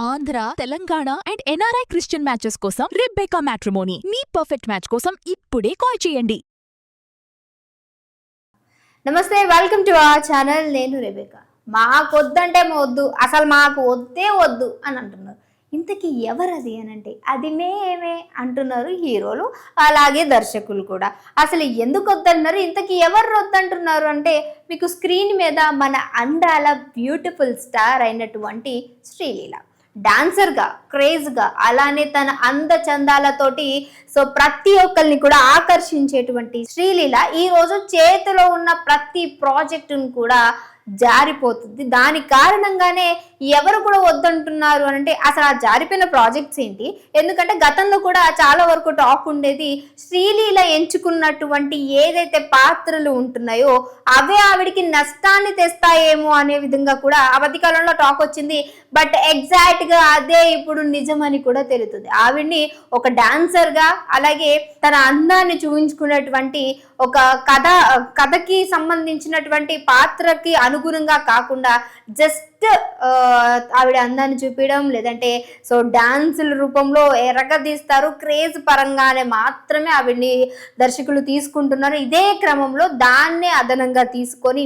Andhra, Telangana and NRI Christian matches కోసం Rebecca matrimony మీ perfect match కోసం ఇప్పుడే కాల్ చేయండి. నమస్తే, వెల్కమ్ టు అవర్ ఛానల్. నేను రెబెకా. మాకు వద్దంటే వద్దు, అసలు మాకు వద్దే వద్దు అని అంటున్నారు. ఇంతకీ ఎవరది అని అంటే అది మేమే అంటున్నారు హీరోలు, అలాగే దర్శకులు కూడా. అసలు ఎందుకు వద్దన్నారు, ఇంతకీ ఎవరు వద్దంటున్నారు అంటే మీకు స్క్రీన్ మీద మన అందాల బ్యూటిఫుల్ స్టార్ అయినటువంటి శ్రీలీల డాన్సర్గా, క్రేజ్గా, అలానే తన అందచందాలతోటి ప్రతి ఒక్కరిని కూడా ఆకర్షించేటువంటి శ్రీలీల ఈరోజు చేతిలో ఉన్న ప్రతి ప్రాజెక్టును కూడా జారిపోతుంది. దాని కారణంగానే ఎవరు కూడా వద్దంటున్నారు అని అంటే అసలు ఆ జారిపోయిన ప్రాజెక్ట్స్ ఏంటి? ఎందుకంటే గతంలో కూడా చాలా వరకు టాక్ ఉండేది, శ్రీలీల ఎంచుకున్నటువంటి ఏదైతే పాత్రలు ఉంటున్నాయో అవే ఆవిడికి నష్టాన్ని తెస్తాయేమో అనే విధంగా కూడా ఆ మధ్యకాలంలో టాక్ వచ్చింది. బట్ ఎగ్జాక్ట్గా అదే ఇప్పుడు నిజమని కూడా తెలుస్తుంది. ఆవిడ్ని ఒక డాన్సర్గా, అలాగే తన అందాన్ని చూపించుకున్నటువంటి ఒక కథకి సంబంధించినటువంటి పాత్రకి అనుగుణంగా కాకుండా జస్ట్ ఆవిడ అందాన్ని చూపించడం, లేదంటే డాన్సుల రూపంలో ఎరగదీస్తారు, క్రేజ్ పరంగానే మాత్రమే ఆవిడ్ని దర్శకులు తీసుకుంటున్నారు. ఇదే క్రమంలో దాన్నే అదనంగా తీసుకొని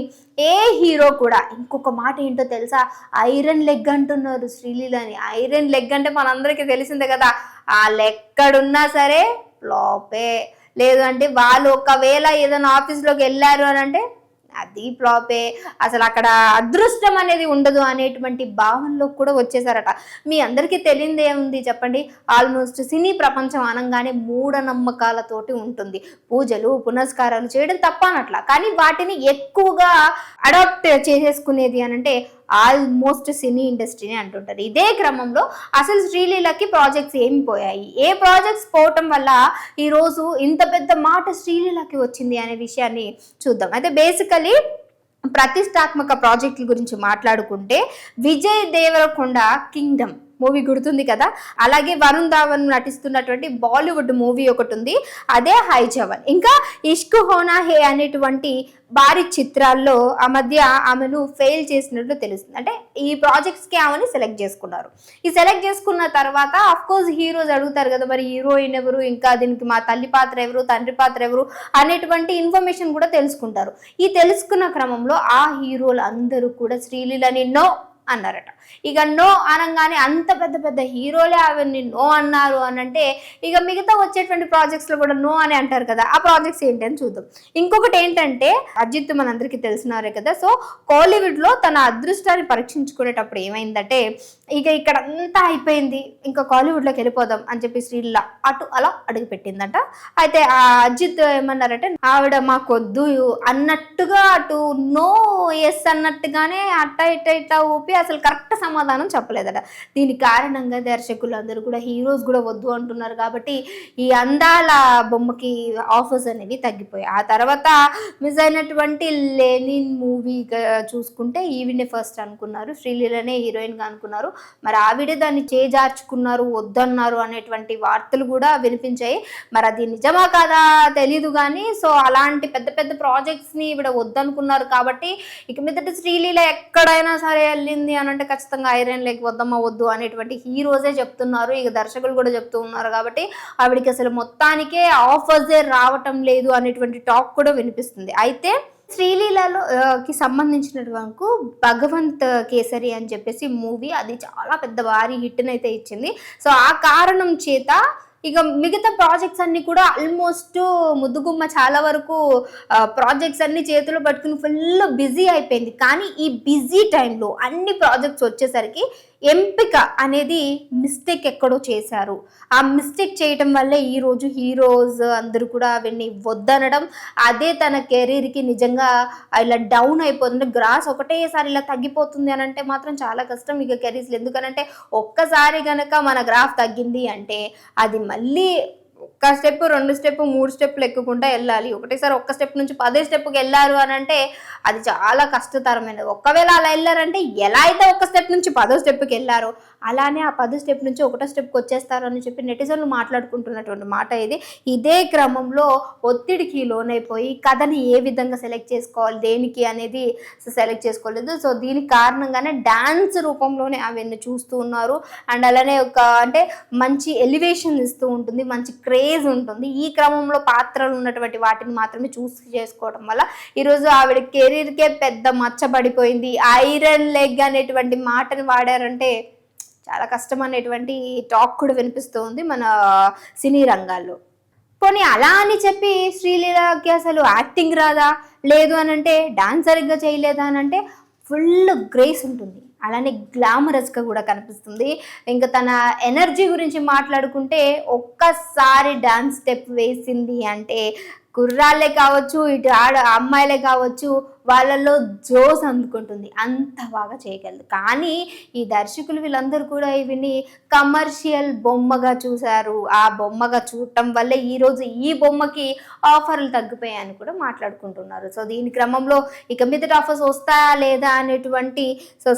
ఏ హీరో కూడా, ఇంకొక మాట ఏంటో తెలుసా, ఐరన్ లెగ్ అంటున్నారు శ్రీలీలని. ఐరన్ లెగ్ అంటే మనందరికీ తెలిసిందే కదా, ఆ లెక్కడున్నా సరే ఫ్లాపే. లేదు అంటే వాళ్ళు ఒకవేళ ఏదైనా ఆఫీస్లోకి వెళ్ళారు అని అంటే అది ఫ్లాపే. అసలు అక్కడ అదృష్టం అనేది ఉండదు అనేటువంటి భావనలో కూడా వచ్చేసారట. మీ అందరికీ తెలియదు ఏముంది చెప్పండి, ఆల్మోస్ట్ సినీ ప్రపంచం అనగానే మూఢనమ్మకాలతోటి ఉంటుంది. పూజలు పునస్కారాలు చేయడం తప్ప అనట్లా, కానీ వాటిని ఎక్కువగా అడాప్ట్ చేసేసుకునేది అని అంటే ఆల్మోస్ట్ సినీ ఇండస్ట్రీని అంటుంటారు. ఇదే క్రమంలో అసలు శ్రీలీలకి ప్రాజెక్ట్స్ ఏమి పోయాయి, ఏ ప్రాజెక్ట్స్ పోవటం వల్ల ఈరోజు ఇంత పెద్ద మాట శ్రీలీలకి వచ్చింది అనే విషయాన్ని చూద్దాం. అయితే బేసికలీ ప్రతిష్టాత్మక ప్రాజెక్టుల గురించి మాట్లాడుకుంటే విజయ్ దేవరకొండ కింగ్డమ్ మూవీ గుర్తుంది కదా, అలాగే వరుణ్ ధావన్ నటిస్తున్నటువంటి బాలీవుడ్ మూవీ ఒకటి ఉంది, అదే హై జవాన్. ఇంకా ఇష్క్ హోనా హే అనేటువంటి భారీ చిత్రాల్లో ఆ మధ్య ఆమెను ఫెయిల్ చేసినట్లు తెలుస్తుంది. అంటే ఈ ప్రాజెక్ట్స్కి ఆమెను సెలెక్ట్ చేసుకున్నారు. ఈ సెలెక్ట్ చేసుకున్న తర్వాత అఫ్కోర్స్ హీరోస్ అడుగుతారు కదా, మరి హీరోయిన్ ఎవరు, ఇంకా దీనికి మా తల్లి పాత్ర ఎవరు, తండ్రి పాత్ర ఎవరు అనేటువంటి ఇన్ఫర్మేషన్ కూడా తెలుసుకుంటారు. ఈ తెలుసుకున్న క్రమంలో ఆ హీరోలు అందరూ కూడా శ్రీలీలని నో అన్నారట. ఇక నో అనగానే అంత పెద్ద పెద్ద హీరోలే అవన్నీ నో అన్నారు అని అంటే ఇక మిగతా వచ్చేటువంటి ప్రాజెక్ట్స్లో కూడా నో అని అంటారు కదా, ఆ ప్రాజెక్ట్స్ ఏంటి అని చూద్దాం. ఇంకొకటి ఏంటంటే అజిత్ మనందరికీ తెలిసినారే కదా, కోలీవుడ్లో తన అదృష్టాన్ని పరీక్షించుకునేటప్పుడు ఏమైందంటే ఇక ఇక్కడ అంతా అయిపోయింది, ఇంకా కాలీవుడ్లోకి వెళ్ళిపోదాం అని చెప్పి శ్రీలీల అటు అలా అడుగు పెట్టిందట. అయితే ఆ అజిత్ ఏమన్నారంటే ఆవిడ మాకొద్దు అన్నట్టుగా అటు నో ఎస్ అన్నట్టుగానే అట్ట ఇట్ట ఇట్ట ఊపి అసలు కరెక్ట్ సమాధానం చెప్పలేదట. దీని కారణంగా దర్శకులు అందరూ కూడా, హీరోస్ కూడా వద్దు అంటున్నారు కాబట్టి ఈ అందాల బొమ్మకి ఆఫర్స్ అనేవి తగ్గిపోయాయి. ఆ తర్వాత మిస్ అయినటువంటి లెనిన్ మూవీ చూసుకుంటే ఈవిడే ఫస్ట్ అనుకున్నారు, శ్రీలీలనే హీరోయిన్గా అనుకున్నారు. మరి ఆవిడే దాన్ని చేజార్చుకున్నారు, వద్దన్నారు అనేటువంటి వార్తలు కూడా వినిపించాయి. మరి అది నిజమా కాదా తెలీదు కానీ అలాంటి పెద్ద పెద్ద ప్రాజెక్ట్స్ని ఈవిడ వద్దనుకున్నారు కాబట్టి ఇక మీదట శ్రీలీల ఎక్కడైనా సరే వెళ్ళింది అని అంటే ఖచ్చితంగా ఐరన్ లేక వద్దమ్మా వద్దు అనేటువంటి హీరోసే చెప్తున్నారు, ఇక దర్శకులు కూడా చెప్తూ ఉన్నారు. కాబట్టి ఆవిడికి అసలు మొత్తానికే ఆఫర్సే రావటం లేదు అనేటువంటి టాక్ కూడా వినిపిస్తుంది. అయితే శ్రీలీలకి సంబంధించినటువంటి భగవంత్ కేసరి అని చెప్పేసి మూవీ, అది చాలా పెద్ద భారీ హిట్ని అయితే ఇచ్చింది. ఆ కారణం చేత ఇక మిగతా ప్రాజెక్ట్స్ అన్ని కూడా ఆల్మోస్ట్ ముద్దుగుమ్మ చాలా వరకు ప్రాజెక్ట్స్ అన్ని చేతిలో పట్టుకుని ఫుల్ బిజీ అయిపోయింది. కానీ ఈ బిజీ టైంలో అన్ని ప్రాజెక్ట్స్ వచ్చేసరికి ఎంపిక అనేది మిస్టేక్ ఎక్కడో చేశారు. ఆ మిస్టేక్ చేయటం వల్లే ఈరోజు హీరోస్ అందరూ కూడా అవన్నీ వద్దనడం, అదే తన కెరీర్కి నిజంగా ఇలా డౌన్ అయిపోతుంది. గ్రాస్ ఒకటేసారి ఇలా తగ్గిపోతుంది అని అంటే మాత్రం చాలా కష్టం ఇక కెరీర్స్లో. ఎందుకనంటే ఒక్కసారి కనుక మన గ్రాఫ్ తగ్గింది అంటే అది మళ్ళీ ఒక్క స్టెప్, 2 స్టెప్, 3 స్టెప్లు ఎక్కుకుంటా వెళ్ళాలి. ఒకటేసారి ఒక్క స్టెప్ నుంచి 10 స్టెప్కి వెళ్ళారు అని అంటే అది చాలా కష్టతరమైనది. ఒకవేళ అలా వెళ్ళారంటే ఎలా అయితే ఒక్క స్టెప్ నుంచి 10 స్టెప్కి వెళ్ళారో అలానే ఆ 10 స్టెప్ నుంచి ఒకటో స్టెప్కి వచ్చేస్తారు అని చెప్పి నెటిజన్లు మాట్లాడుకుంటున్నటువంటి మాట ఇది. ఇదే క్రమంలో ఒత్తిడికి లోనైపోయి కథని ఏ విధంగా సెలెక్ట్ చేసుకోవాలి దేనికి అనేది సెలెక్ట్ చేసుకోలేదు. సో దీనికి కారణంగానే డాన్స్ రూపంలోనే అవన్నీ చూస్తూ ఉన్నారు. అండ్ అలానే అంటే మంచి ఎలివేషన్ ఇస్తూ ఉంటుంది, మంచి క్రేజ్ ఉంటుంది. ఈ క్రమంలో పాత్రలు ఉన్నటువంటి వాటిని మాత్రమే చూస్ చేసుకోవడం వల్ల ఈరోజు ఆవిడ కెరీర్కే పెద్ద మచ్చబడిపోయింది. ఐరన్ లెగ్ అనేటువంటి మాటను వాడారంటే చాలా కష్టం అనేటువంటి టాక్ కూడా వినిపిస్తూ ఉంది మన సినీ రంగాల్లో. పోనీ అలా అని చెప్పి శ్రీలీలకి అసలు యాక్టింగ్ రాదా, లేదు అని అంటే డాన్స్ సరిగ్గా చేయలేదా అని అంటే ఫుల్ గ్రేస్ ఉంటుంది, అలానే గ్లామరస్గా కూడా కనిపిస్తుంది. ఇంకా తన ఎనర్జీ గురించి మాట్లాడుకుంటే ఒక్కసారి డాన్స్ స్టెప్ వేసింది అంటే కుర్రాళ్ళే కావచ్చు, ఇటు అమ్మాయిలే కావచ్చు, వాళ్ళల్లో జోస్ అందుకుంటుంది, అంత బాగా చేయగలదు. కానీ ఈ దర్శకులు వీళ్ళందరూ కూడా ఇవిని కమర్షియల్ బొమ్మగా చూశారు. ఆ బొమ్మగా చూడటం వల్లే ఈరోజు ఈ బొమ్మకి ఆఫర్లు తగ్గిపోయాయని కూడా మాట్లాడుకుంటున్నారు. సో దీని క్రమంలో ఇక మీదట ఆఫర్స్ వస్తాయా లేదా అనేటువంటి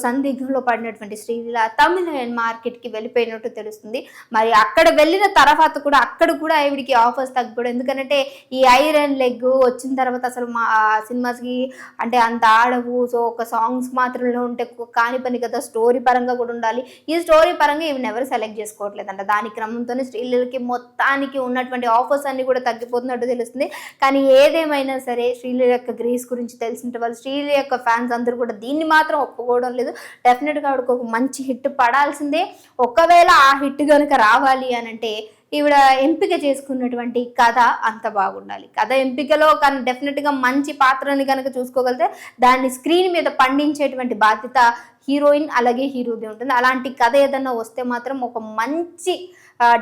సందిగ్ధంలో పడినటువంటి శ్రీలీల తమిళ మార్కెట్కి వెళ్ళిపోయినట్టు తెలుస్తుంది. మరి అక్కడ వెళ్ళిన తర్వాత కూడా అక్కడ కూడా ఆవిడికి ఆఫర్స్ తగ్గిపోవడం, ఎందుకంటే ఈ ఐరన్ లెగ్ వచ్చిన తర్వాత అసలు మా సినిమాస్కి అంటే అంత ఆడవు. సో ఒక సాంగ్స్ మాత్రమే ఉంటే కాని పని కదా, స్టోరీ పరంగా కూడా ఉండాలి. ఈ స్టోరీ పరంగా ఇవి ఎవరు సెలెక్ట్ చేసుకోవట్లేదంట. దాని క్రమంతోనే శ్రీలీలకి మొత్తానికి ఉన్నటువంటి ఆఫర్స్ అన్ని కూడా తగ్గిపోతున్నట్టు తెలుస్తుంది. కానీ ఏదేమైనా సరే శ్రీలీల యొక్క గ్రేస్ గురించి తెలిసిన వాళ్ళు, శ్రీలీల యొక్క ఫ్యాన్స్ అందరూ కూడా దీన్ని మాత్రం ఒప్పుకోవడం లేదు. డెఫినెట్గా ఆవిడకు ఒక మంచి హిట్ పడాల్సిందే. ఒకవేళ ఆ హిట్ కనుక రావాలి అని అంటే ఈవిడ ఎంపిక చేసుకున్నటువంటి కథ అంత బాగుండాలి. కథ ఎంపికలో కానీ డెఫినెట్గా మంచి పాత్రని కనుక చూసుకోగలిగితే దాన్ని స్క్రీన్ మీద పండించేటువంటి బాధ్యత హీరోయిన్ అలాగే హీరోది ఉంటుంది. అలాంటి కథ ఏదన్నా వస్తే మాత్రం ఒక మంచి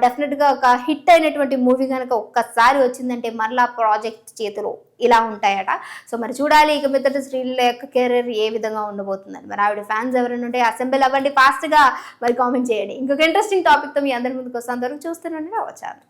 డెఫినెట్గా ఒక హిట్ అయినటువంటి మూవీ కనుక ఒక్కసారి వచ్చిందంటే మరలా ప్రాజెక్ట్ చేతిలో ఇలా ఉంటాయట. సో మరి చూడాలి ఇక మీదట శ్రీలీల యొక్క కెరీర్ ఏ విధంగా ఉండబోతుందని. మరి ఆవిడ ఫ్యాన్స్ ఎవరైనా ఉంటే అసెంబ్లీ అవ్వండి, ఫాస్ట్గా మరి కామెంట్ చేయండి. ఇంకొక ఇంట్రెస్టింగ్ టాపిక్తో మీ అందరి ముందుకు వస్తాను. అందరూ చూస్తున్నాను వచ్చాను.